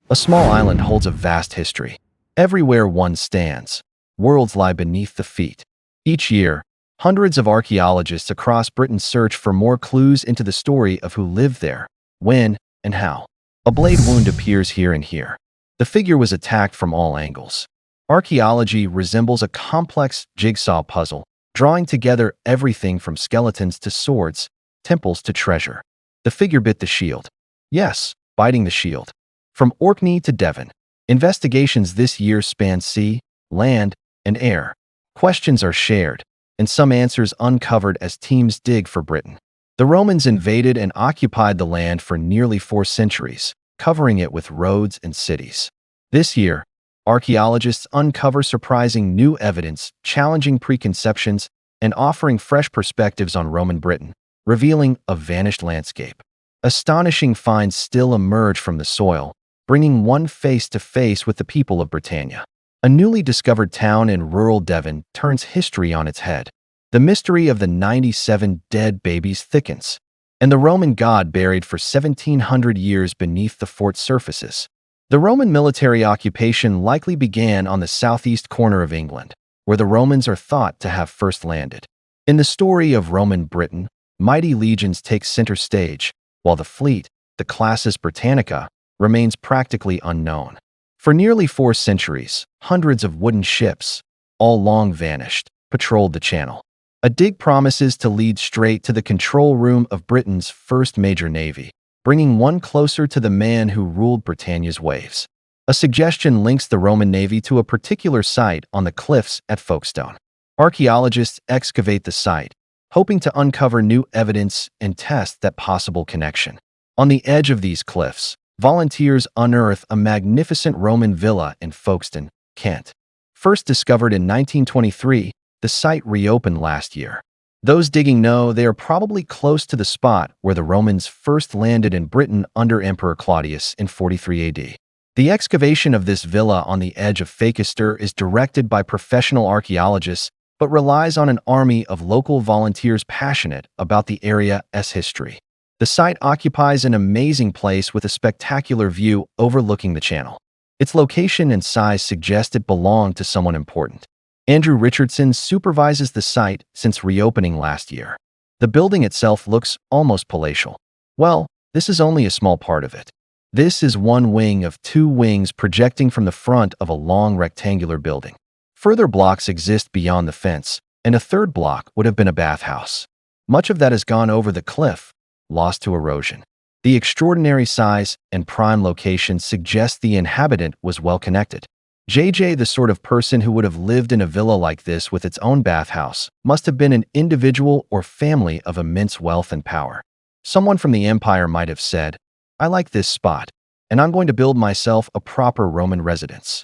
A small island holds a vast history. Everywhere one stands, worlds lie beneath the feet. Each year, hundreds of archaeologists across Britain search for more clues into the story of who lived there, when, and how. A blade wound appears here and here. The figure was attacked from all angles. Archaeology resembles a complex jigsaw puzzle, drawing together everything from skeletons to swords, temples to treasure. The figure bit the shield. Yes, biting the shield. From Orkney to Devon, investigations this year span sea, land, and air. Questions are shared, and some answers uncovered as teams dig for Britain. The Romans invaded and occupied the land for nearly 4 centuries, covering it with roads and cities. This year, archaeologists uncover surprising new evidence, challenging preconceptions, and offering fresh perspectives on Roman Britain, revealing a vanished landscape. Astonishing finds still emerge from the soil, bringing one face to face with the people of Britannia. A newly discovered town in rural Devon turns history on its head. The mystery of the 97 dead babies thickens, and the Roman god buried for 1,700 years beneath the fort surfaces. The Roman military occupation likely began on the southeast corner of England, where the Romans are thought to have first landed. In the story of Roman Britain, mighty legions take center stage, while the fleet, the Classis Britannica, remains practically unknown. For nearly 4 centuries, hundreds of wooden ships, all long vanished, patrolled the channel. A dig promises to lead straight to the control room of Britain's first major navy, bringing one closer to the man who ruled Britannia's waves. A suggestion links the Roman navy to a particular site on the cliffs at Folkestone. Archaeologists excavate the site, hoping to uncover new evidence and test that possible connection. On the edge of these cliffs, volunteers unearth a magnificent Roman villa in Folkestone, Kent. First discovered in 1923, the site reopened last year. Those digging know they are probably close to the spot where the Romans first landed in Britain under Emperor Claudius in 43 AD. The excavation of this villa on the edge of Folkestone is directed by professional archaeologists, but relies on an army of local volunteers passionate about the area's history. The site occupies an amazing place with a spectacular view overlooking the channel. Its location and size suggest it belonged to someone important. Andrew Richardson supervises the site since reopening last year. The building itself looks almost palatial. Well, this is only a small part of it. This is one wing of 2 wings projecting from the front of a long rectangular building. Further blocks exist beyond the fence, and a third block would have been a bathhouse. Much of that has gone over the cliff, lost to erosion. The extraordinary size and prime location suggest the inhabitant was well connected. JJ, the sort of person who would have lived in a villa like this with its own bathhouse, must have been an individual or family of immense wealth and power. Someone from the empire might have said, "I like this spot, and I'm going to build myself a proper Roman residence."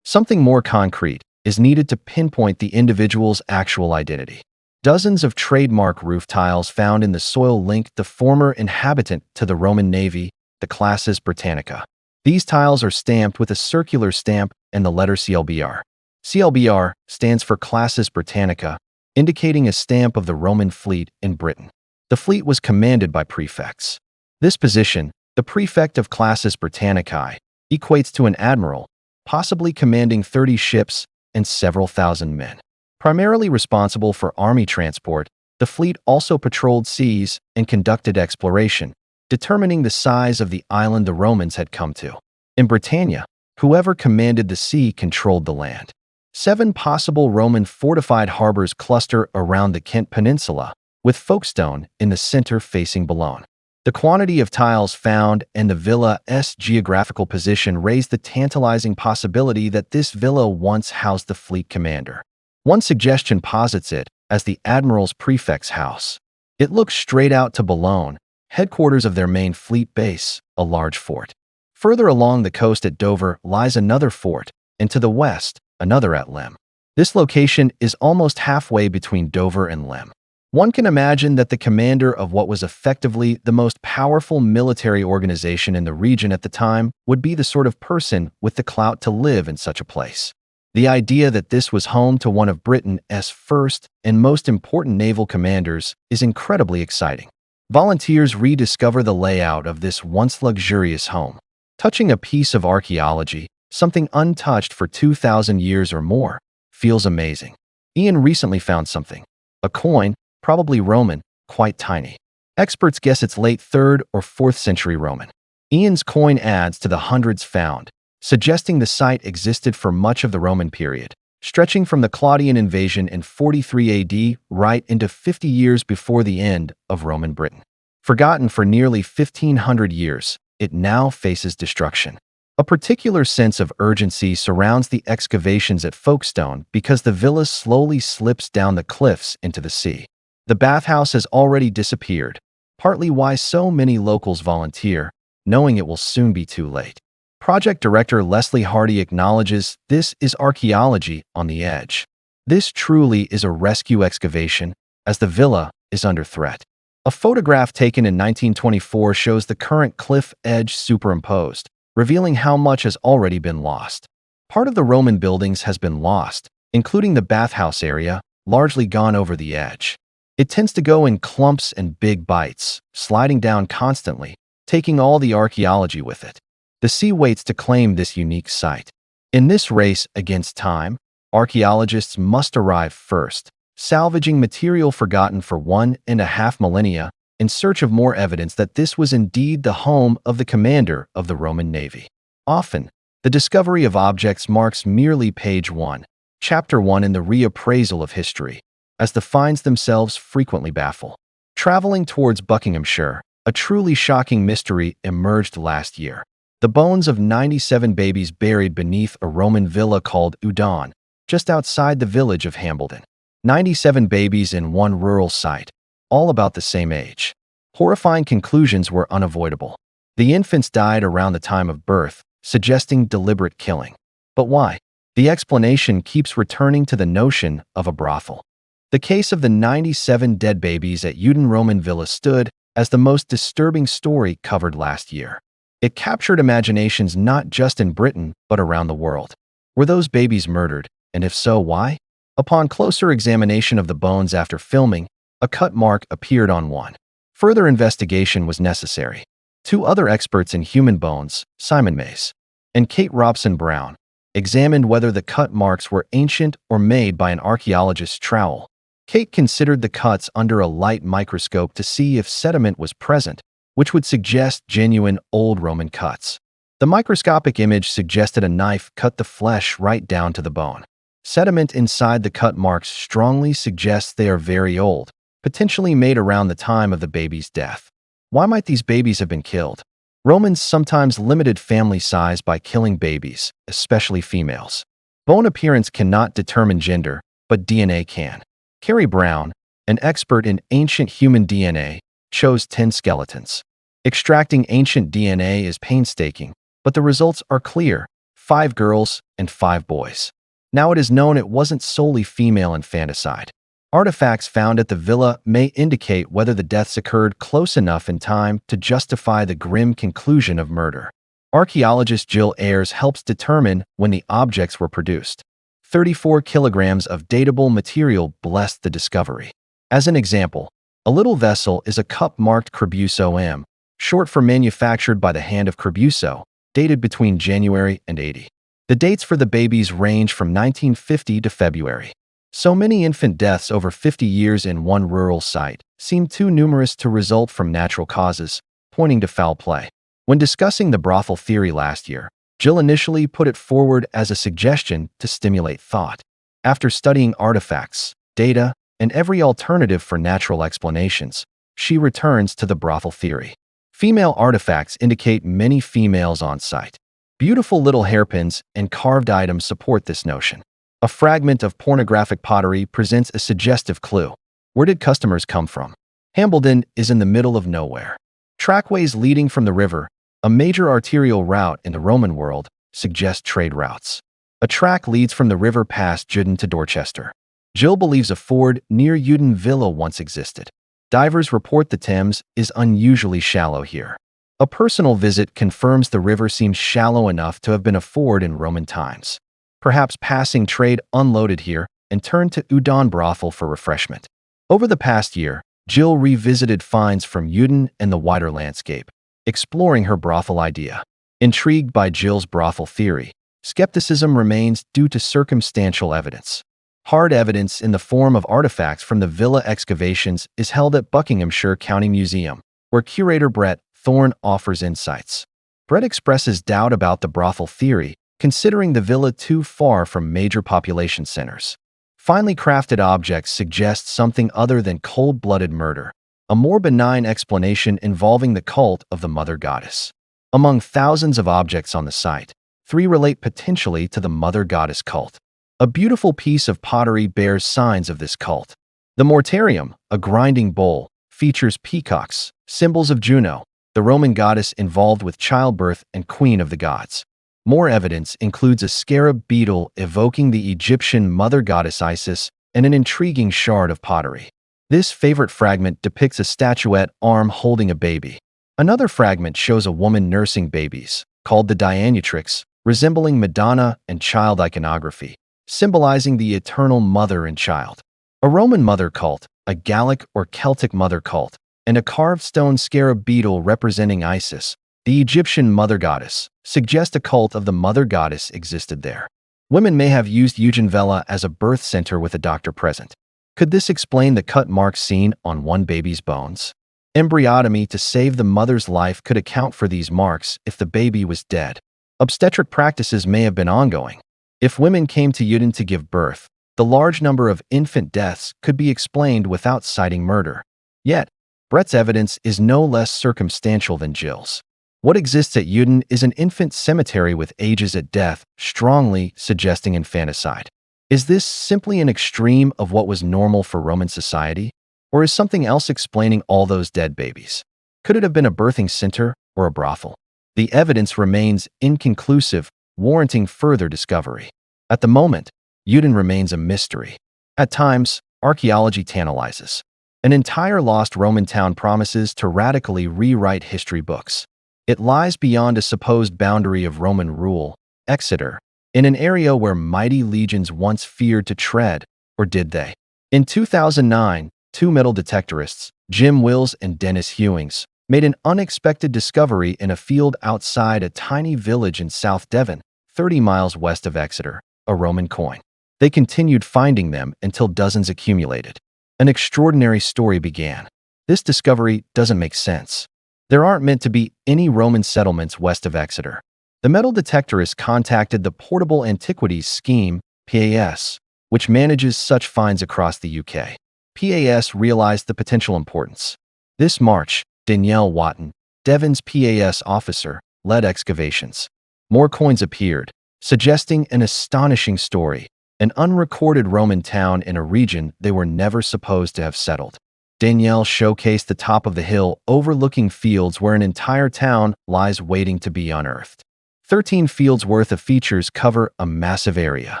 Something more concrete is needed to pinpoint the individual's actual identity. Dozens of trademark roof tiles found in the soil link the former inhabitant to the Roman navy, the Classis Britannica. These tiles are stamped with a circular stamp and the letter CLBR. CLBR stands for Classis Britannica, indicating a stamp of the Roman fleet in Britain. The fleet was commanded by prefects. This position, the prefect of Classis Britannicae, equates to an admiral, possibly commanding 30 ships and several thousand men. Primarily responsible for army transport, the fleet also patrolled seas and conducted exploration, determining the size of the island the Romans had come to. In Britannia, whoever commanded the sea controlled the land. 7 possible Roman fortified harbors cluster around the Kent Peninsula, with Folkestone in the center facing Boulogne. The quantity of tiles found and the villa's geographical position raise the tantalizing possibility that this villa once housed the fleet commander. One suggestion posits it as the admiral's prefect's house. It looks straight out to Boulogne, headquarters of their main fleet base, a large fort. Further along the coast at Dover lies another fort, and to the west, another at Lem. This location is almost halfway between Dover and Lem. One can imagine that the commander of what was effectively the most powerful military organization in the region at the time would be the sort of person with the clout to live in such a place. The idea that this was home to one of Britain's first and most important naval commanders is incredibly exciting. Volunteers rediscover the layout of this once luxurious home. Touching a piece of archaeology, something untouched for 2,000 years or more, feels amazing. Ian recently found something. A coin, probably Roman, quite tiny. Experts guess it's late 3rd or 4th century Roman. Ian's coin adds to the hundreds found, suggesting the site existed for much of the Roman period, stretching from the Claudian invasion in 43 AD right into 50 years before the end of Roman Britain. Forgotten for nearly 1,500 years, it now faces destruction. A particular sense of urgency surrounds the excavations at Folkestone because the villa slowly slips down the cliffs into the sea. The bathhouse has already disappeared, partly why so many locals volunteer, knowing it will soon be too late. Project Director Leslie Hardy acknowledges this is archaeology on the edge. This truly is a rescue excavation, as the villa is under threat. A photograph taken in 1924 shows the current cliff edge superimposed, revealing how much has already been lost. Part of the Roman buildings has been lost, including the bathhouse area, largely gone over the edge. It tends to go in clumps and big bites, sliding down constantly, taking all the archaeology with it. The sea waits to claim this unique site. In this race against time, archaeologists must arrive first, salvaging material forgotten for 1.5 millennia in search of more evidence that this was indeed the home of the commander of the Roman Navy. Often, the discovery of objects marks merely page 1, chapter 1 in the reappraisal of history, as the finds themselves frequently baffle. Traveling towards Buckinghamshire, a truly shocking mystery emerged last year. The bones of 97 babies buried beneath a Roman villa called Udon, just outside the village of Hambledon. 97 babies in one rural site, all about the same age. Horrifying conclusions were unavoidable. The infants died around the time of birth, suggesting deliberate killing. But why? The explanation keeps returning to the notion of a brothel. The case of the 97 dead babies at Udon Roman Villa stood as the most disturbing story covered last year. It captured imaginations not just in Britain, but around the world. Were those babies murdered, and if so, why? Upon closer examination of the bones after filming, a cut mark appeared on one. Further investigation was necessary. Two other experts in human bones, Simon Mays and Kate Robson Brown, examined whether the cut marks were ancient or made by an archaeologist's trowel. Kate considered the cuts under a light microscope to see if sediment was present, which would suggest genuine old Roman cuts. The microscopic image suggested a knife cut the flesh right down to the bone. Sediment inside the cut marks strongly suggests they are very old, potentially made around the time of the baby's death. Why might these babies have been killed? Romans sometimes limited family size by killing babies, especially females. Bone appearance cannot determine gender, but DNA can. Carrie Brown, an expert in ancient human DNA, chose 10 skeletons. Extracting ancient DNA is painstaking, but the results are clear: 5 girls and 5 boys. Now it is known it wasn't solely female infanticide. Artifacts found at the villa may indicate whether the deaths occurred close enough in time to justify the grim conclusion of murder. Archaeologist Jill Ayres helps determine when the objects were produced. 34 kilograms of datable material blessed the discovery. As an example, a little vessel is a cup marked Crebuso M, short for manufactured by the hand of Crebuso, dated between January and 80. The dates for the babies range from 1950 to February. So many infant deaths over 50 years in one rural site seem too numerous to result from natural causes, pointing to foul play. When discussing the brothel theory last year, Jill initially put it forward as a suggestion to stimulate thought. After studying artifacts, data, and every alternative for natural explanations, she returns to the brothel theory. Female artifacts indicate many females on site. Beautiful little hairpins and carved items support this notion. A fragment of pornographic pottery presents a suggestive clue. Where did customers come from? Hambledon is in the middle of nowhere. Trackways leading from the river, a major arterial route in the Roman world, suggest trade routes. A track leads from the river past Judon to Dorchester. Jill believes a ford near Udon Villa once existed. Divers report the Thames is unusually shallow here. A personal visit confirms the river seems shallow enough to have been a ford in Roman times. Perhaps passing trade unloaded here and turned to Udon brothel for refreshment. Over the past year, Jill revisited finds from Udon and the wider landscape, exploring her brothel idea. Intrigued by Jill's brothel theory, skepticism remains due to circumstantial evidence. Hard evidence in the form of artifacts from the villa excavations is held at Buckinghamshire County Museum, where curator Brett Thorne offers insights. Brett expresses doubt about the brothel theory, considering the villa too far from major population centers. Finely crafted objects suggest something other than cold-blooded murder, a more benign explanation involving the cult of the mother goddess. Among thousands of objects on the site, 3 relate potentially to the mother goddess cult. A beautiful piece of pottery bears signs of this cult. The mortarium, a grinding bowl, features peacocks, symbols of Juno, the Roman goddess involved with childbirth and queen of the gods. More evidence includes a scarab beetle evoking the Egyptian mother goddess Isis and an intriguing shard of pottery. This favorite fragment depicts a statuette arm holding a baby. Another fragment shows a woman nursing babies, called the Dianutrix, resembling Madonna and child iconography, symbolizing the eternal mother and child. A Roman mother cult, a Gallic or Celtic mother cult, and a carved stone scarab beetle representing Isis, the Egyptian mother goddess, suggest a cult of the mother goddess existed there. Women may have used Eugenvella as a birth center with a doctor present. Could this explain the cut marks seen on one baby's bones? Embryotomy to save the mother's life could account for these marks if the baby was dead. Obstetric practices may have been ongoing. If women came to Uden to give birth, the large number of infant deaths could be explained without citing murder. Yet, Brett's evidence is no less circumstantial than Jill's. What exists at Uden is an infant cemetery with ages at death, strongly suggesting infanticide. Is this simply an extreme of what was normal for Roman society? Or is something else explaining all those dead babies? Could it have been a birthing center or a brothel? The evidence remains inconclusive, warranting further discovery. At the moment, Uden remains a mystery. At times, archaeology tantalizes. An entire lost Roman town promises to radically rewrite history books. It lies beyond a supposed boundary of Roman rule, Exeter, in an area where mighty legions once feared to tread, or did they? In 2009, 2 metal detectorists, Jim Wills and Dennis Hewings, made an unexpected discovery in a field outside a tiny village in South Devon, 30 miles west of Exeter, a Roman coin. They continued finding them until dozens accumulated. An extraordinary story began. This discovery doesn't make sense. There aren't meant to be any Roman settlements west of Exeter. The metal detectorists contacted the Portable Antiquities Scheme, PAS, which manages such finds across the UK. PAS realized the potential importance. This March, Danielle Watton, Devon's PAS officer, led excavations. More coins appeared, suggesting an astonishing story, an unrecorded Roman town in a region they were never supposed to have settled. Danielle showcased the top of the hill overlooking fields where an entire town lies waiting to be unearthed. 13 fields worth of features cover a massive area.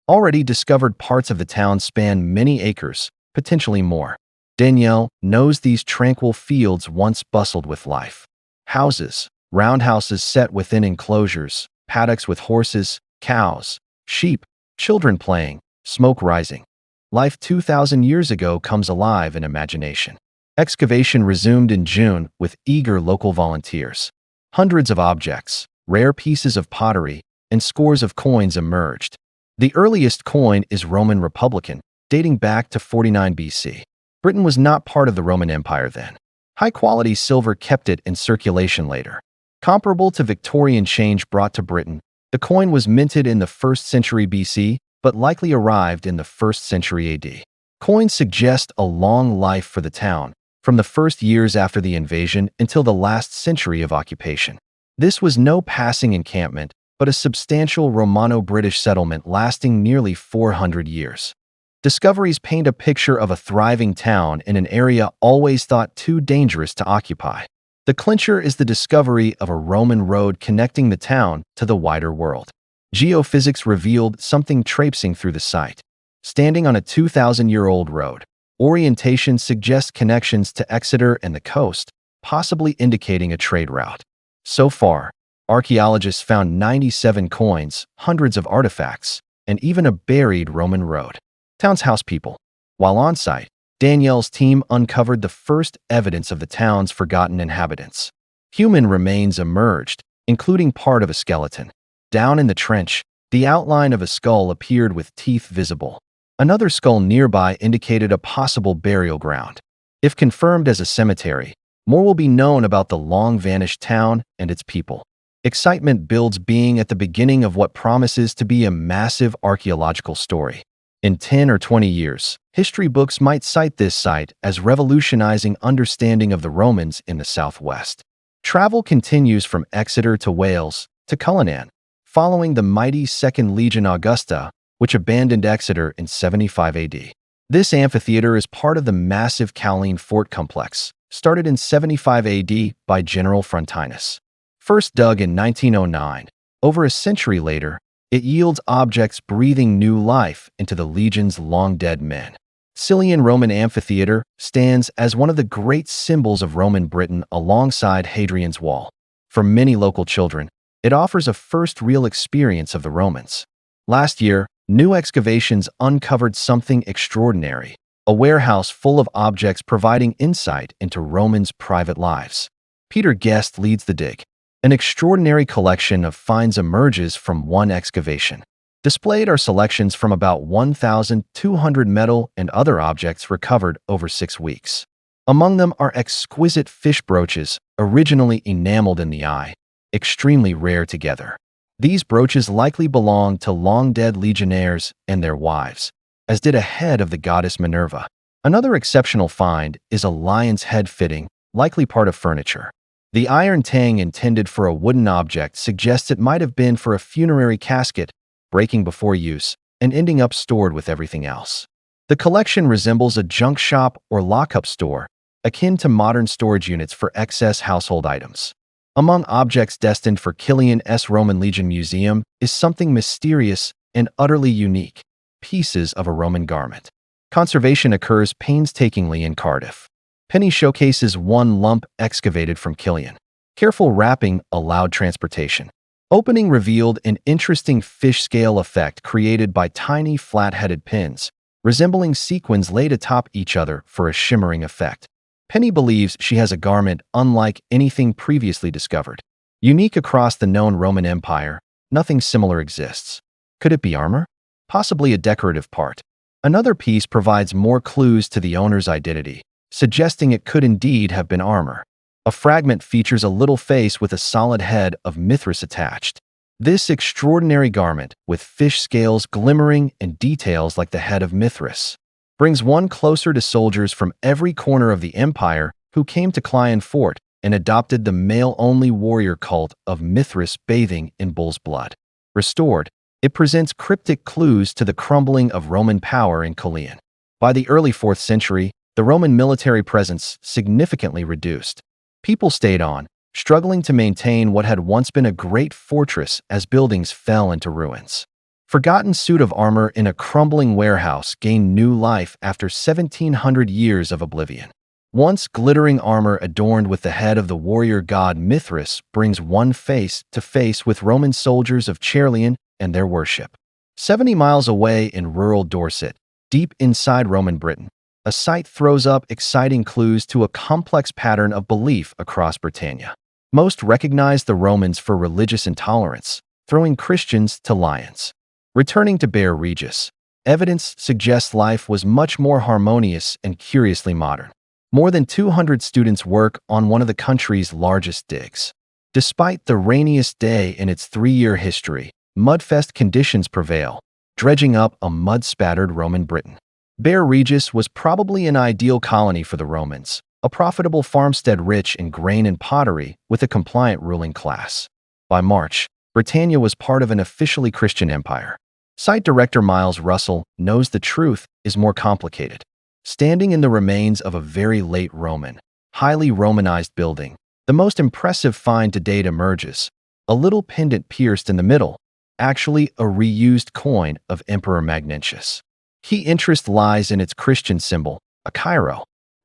Already discovered parts of the town span many acres, potentially more. Danielle knows these tranquil fields once bustled with life. Houses, roundhouses set within enclosures, paddocks with horses, cows, sheep, children playing, smoke rising. Life 2,000 years ago comes alive in imagination. Excavation resumed in June with eager local volunteers. Hundreds of objects, rare pieces of pottery, and scores of coins emerged. The earliest coin is Roman Republican, dating back to 49 BC. Britain was not part of the Roman Empire then. High-quality silver kept it in circulation later. Comparable to Victorian change brought to Britain, the coin was minted in the 1st century BC, but likely arrived in the 1st century AD. Coins suggest a long life for the town, from the first years after the invasion until the last century of occupation. This was no passing encampment, but a substantial Romano-British settlement lasting nearly 400 years. Discoveries paint a picture of a thriving town in an area always thought too dangerous to occupy. The clincher is the discovery of a Roman road connecting the town to the wider world. Geophysics revealed something traipsing through the site. Standing on a 2,000-year-old road, orientation suggests connections to Exeter and the coast, possibly indicating a trade route. So far, archaeologists found 97 coins, hundreds of artifacts, and even a buried Roman road. Townspeople. While on site, Danielle's team uncovered the first evidence of the town's forgotten inhabitants. Human remains emerged, including part of a skeleton. Down in the trench, the outline of a skull appeared with teeth visible. Another skull nearby indicated a possible burial ground. If confirmed as a cemetery, more will be known about the long-vanished town and its people. Excitement builds being at the beginning of what promises to be a massive archaeological story. In 10 or 20 years, history books might cite this site as revolutionizing understanding of the Romans in the southwest. Travel continues from Exeter to Wales to Cullinan, following the mighty Second Legion Augusta, which abandoned Exeter in 75 AD. This amphitheater is part of the massive Cowleen Fort complex, started in 75 AD by General Frontinus. First dug in 1909, over a century later, it yields objects breathing new life into the legion's long-dead men. Cillian Roman Amphitheater stands as one of the great symbols of Roman Britain alongside Hadrian's Wall. For many local children, it offers a first real experience of the Romans. Last year, new excavations uncovered something extraordinary, a warehouse full of objects providing insight into Romans' private lives. Peter Guest leads the dig. An extraordinary collection of finds emerges from one excavation. Displayed are selections from about 1,200 metal and other objects recovered over 6 weeks. Among them are exquisite fish brooches, originally enameled in the eye, extremely rare together. These brooches likely belonged to long-dead legionnaires and their wives, as did a head of the goddess Minerva. Another exceptional find is a lion's head fitting, likely part of furniture. The iron tang intended for a wooden object suggests it might have been for a funerary casket, breaking before use and ending up stored with everything else. The collection resembles a junk shop or lockup store, akin to modern storage units for excess household items. Among objects destined for Cillian's Roman Legion Museum is something mysterious and utterly unique: pieces of a Roman garment. Conservation occurs painstakingly in Cardiff. Penny showcases one lump excavated from Cillian. Careful wrapping allowed transportation. Opening revealed an interesting fish scale effect created by tiny flat-headed pins, resembling sequins laid atop each other for a shimmering effect. Penny believes she has a garment unlike anything previously discovered. Unique across the known Roman Empire, nothing similar exists. Could it be armor? Possibly a decorative part. Another piece provides more clues to the owner's identity, suggesting it could indeed have been armor. A fragment features a little face with a solid head of Mithras attached. This extraordinary garment, with fish scales glimmering and details like the head of Mithras, brings one closer to soldiers from every corner of the empire who came to Classis Fort and adopted the male-only warrior cult of Mithras bathing in bull's blood. Restored, it presents cryptic clues to the crumbling of Roman power in Calaeon. By the early 4th century, the Roman military presence significantly reduced. People stayed on, struggling to maintain what had once been a great fortress as buildings fell into ruins. Forgotten suit of armor in a crumbling warehouse gained new life after 1,700 years of oblivion. Once glittering armor adorned with the head of the warrior god Mithras brings one face to face with Roman soldiers of Caerleon and their worship. 70 miles away in rural Dorset, deep inside Roman Britain, a site throws up exciting clues to a complex pattern of belief across Britannia. Most recognize the Romans for religious intolerance, throwing Christians to lions. Returning to Bear Regis, evidence suggests life was much more harmonious and curiously modern. More than 200 students work on one of the country's largest digs. Despite the rainiest day in its 3-year history, mudfest conditions prevail, dredging up a mud-spattered Roman Britain. Bear Regis was probably an ideal colony for the Romans, a profitable farmstead rich in grain and pottery with a compliant ruling class. By March, Britannia was part of an officially Christian empire. Site director Miles Russell knows the truth is more complicated. Standing in the remains of a very late Roman, highly Romanized building, the most impressive find to date emerges: a little pendant pierced in the middle, actually a reused coin of Emperor Magnentius. Key interest lies in its Christian symbol, a Chi.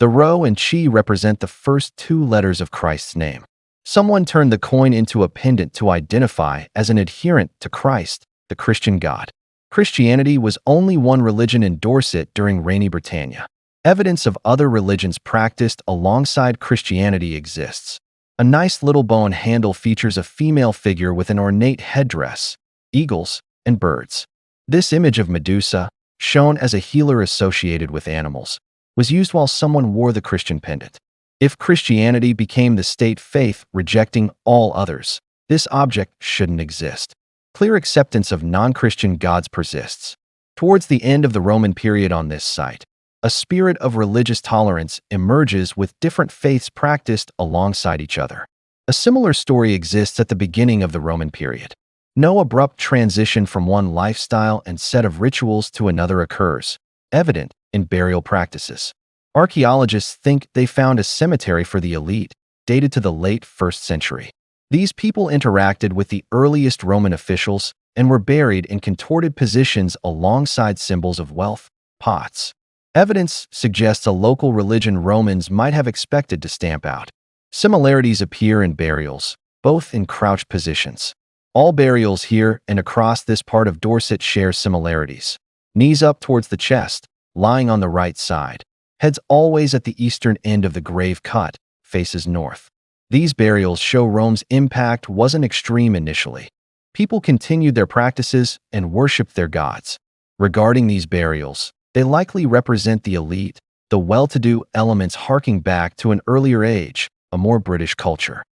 The rho and chi represent the first 2 letters of Christ's name. Someone turned the coin into a pendant to identify as an adherent to Christ, the Christian God. Christianity was only one religion in Dorset during reigning Britannia. Evidence of other religions practiced alongside Christianity exists. A nice little bone handle features a female figure with an ornate headdress, eagles, and birds. This image of Medusa, shown as a healer associated with animals, was used while someone wore the Christian pendant. If Christianity became the state faith, rejecting all others, this object shouldn't exist. Clear acceptance of non-Christian gods persists. Towards the end of the Roman period on this site, a spirit of religious tolerance emerges with different faiths practiced alongside each other. A similar story exists at the beginning of the Roman period. No abrupt transition from one lifestyle and set of rituals to another occurs, evident in burial practices. Archaeologists think they found a cemetery for the elite, dated to the late 1st century. These people interacted with the earliest Roman officials and were buried in contorted positions alongside symbols of wealth, pots. Evidence suggests a local religion Romans might have expected to stamp out. Similarities appear in burials, both in crouched positions. All burials here and across this part of Dorset share similarities. Knees up towards the chest, lying on the right side. Heads always at the eastern end of the grave cut, faces north. These burials show Rome's impact wasn't extreme initially. People continued their practices and worshipped their gods. Regarding these burials, they likely represent the elite, the well-to-do elements harking back to an earlier age, a more British culture.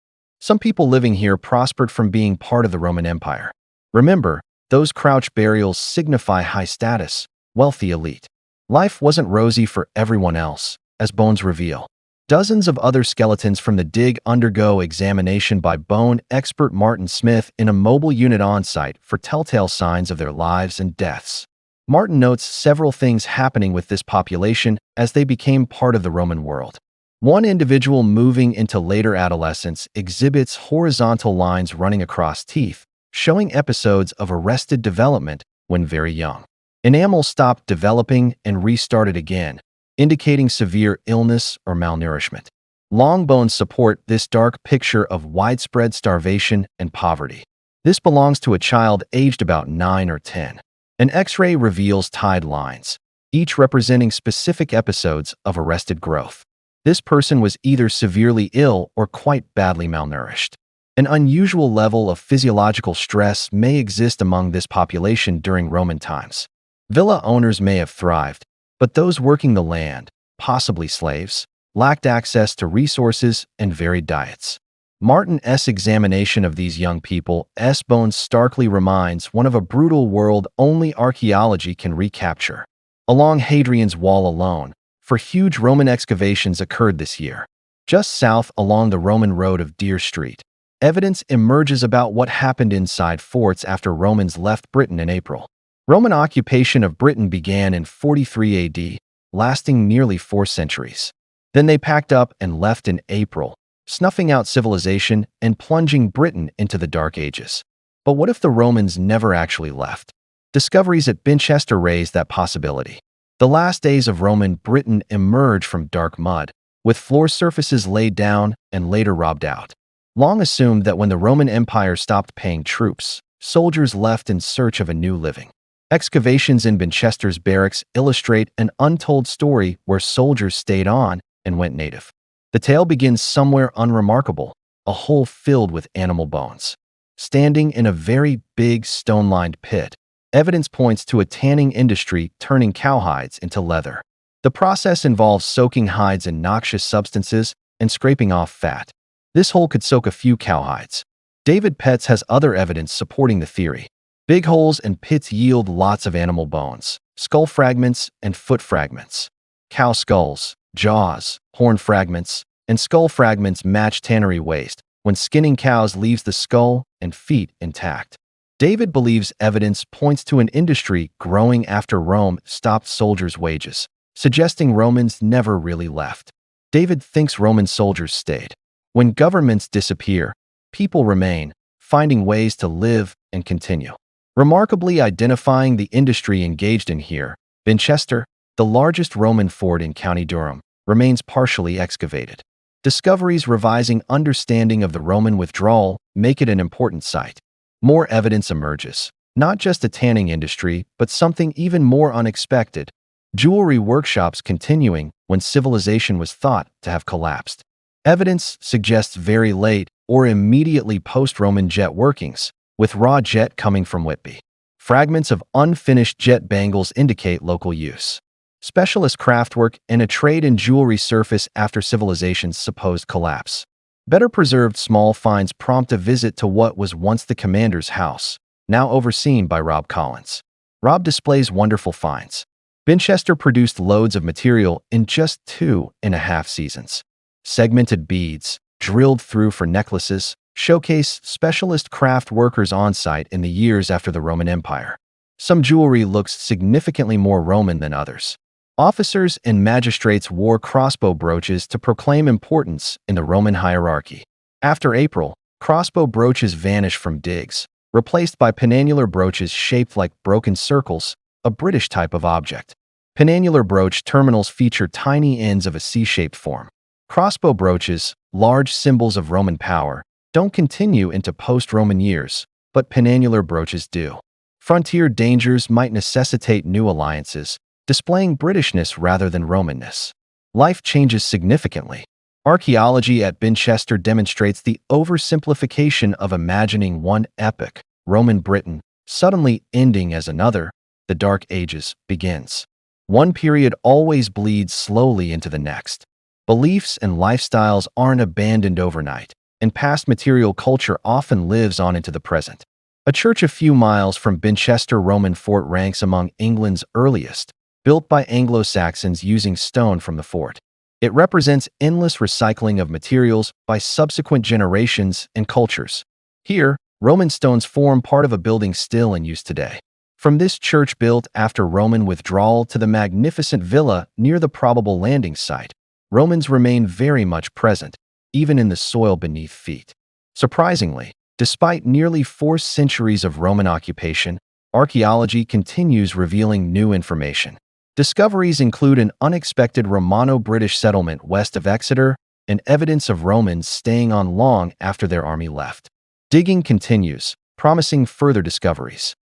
Some people living here prospered from being part of the Roman Empire. Remember, those crouched burials signify high status, wealthy elite. Life wasn't rosy for everyone else, as bones reveal. Dozens of other skeletons from the dig undergo examination by bone expert Martin Smith in a mobile unit on-site for telltale signs of their lives and deaths. Martin notes several things happening with this population as they became part of the Roman world. One individual moving into later adolescence exhibits horizontal lines running across teeth, showing episodes of arrested development when very young. Enamel stopped developing and restarted again, indicating severe illness or malnourishment. Long bones support this dark picture of widespread starvation and poverty. This belongs to a child aged about 9 or 10. An X-ray reveals tied lines, each representing specific episodes of arrested growth. This person was either severely ill or quite badly malnourished. An unusual level of physiological stress may exist among this population during Roman times. Villa owners may have thrived, but those working the land, possibly slaves, lacked access to resources and varied diets. Martin's examination of these young people's bones starkly reminds one of a brutal world only archaeology can recapture. Along Hadrian's Wall alone, for huge Roman excavations occurred this year. Just south along the Roman road of Deer Street, evidence emerges about what happened inside forts after Romans left Britain in April. Roman occupation of Britain began in 43 AD, lasting nearly 4 centuries. Then they packed up and left in April, snuffing out civilization and plunging Britain into the Dark Ages. But what if the Romans never actually left? Discoveries at Binchester raise that possibility. The last days of Roman Britain emerge from dark mud, with floor surfaces laid down and later robbed out. Long assumed that when the Roman Empire stopped paying troops, soldiers left in search of a new living. Excavations in Binchester's barracks illustrate an untold story where soldiers stayed on and went native. The tale begins somewhere unremarkable, a hole filled with animal bones. Standing in a very big stone-lined pit, evidence points to a tanning industry turning cowhides into leather. The process involves soaking hides in noxious substances and scraping off fat. This hole could soak a few cowhides. David Petz has other evidence supporting the theory. Big holes and pits yield lots of animal bones, skull fragments and foot fragments. Cow skulls, jaws, horn fragments, and skull fragments match tannery waste when skinning cows leaves the skull and feet intact. David believes evidence points to an industry growing after Rome stopped soldiers' wages, suggesting Romans never really left. David thinks Roman soldiers stayed. When governments disappear, people remain, finding ways to live and continue. Remarkably identifying the industry engaged in here, Binchester, the largest Roman fort in County Durham, remains partially excavated. Discoveries revising understanding of the Roman withdrawal make it an important site. More evidence emerges, not just a tanning industry, but something even more unexpected, jewelry workshops continuing when civilization was thought to have collapsed. Evidence suggests very late or immediately post-Roman jet workings, with raw jet coming from Whitby. Fragments of unfinished jet bangles indicate local use. Specialist craftwork and a trade in jewelry surface after civilization's supposed collapse. Better preserved small finds prompt a visit to what was once the commander's house, now overseen by Rob Collins. Rob displays wonderful finds. Binchester produced loads of material in just 2.5 seasons. Segmented beads, drilled through for necklaces, showcase specialist craft workers on site in the years after the Roman Empire. Some jewelry looks significantly more Roman than others. Officers and magistrates wore crossbow brooches to proclaim importance in the Roman hierarchy. After April, crossbow brooches vanish from digs, replaced by penannular brooches shaped like broken circles, a British type of object. Penannular brooch terminals feature tiny ends of a C-shaped form. Crossbow brooches, large symbols of Roman power, don't continue into post-Roman years, but penannular brooches do. Frontier dangers might necessitate new alliances, displaying Britishness rather than Romanness. Life changes significantly. Archaeology at Binchester demonstrates the oversimplification of imagining one epoch, Roman Britain, suddenly ending as another. The Dark Ages begins. One period always bleeds slowly into the next. Beliefs and lifestyles aren't abandoned overnight, and past material culture often lives on into the present. A church a few miles from Binchester Roman fort ranks among England's earliest, built by Anglo-Saxons using stone from the fort. It represents endless recycling of materials by subsequent generations and cultures. Here, Roman stones form part of a building still in use today. From this church built after Roman withdrawal to the magnificent villa near the probable landing site, Romans remain very much present, even in the soil beneath feet. Surprisingly, despite nearly 4 centuries of Roman occupation, archaeology continues revealing new information. Discoveries include an unexpected Romano-British settlement west of Exeter and evidence of Romans staying on long after their army left. Digging continues, promising further discoveries.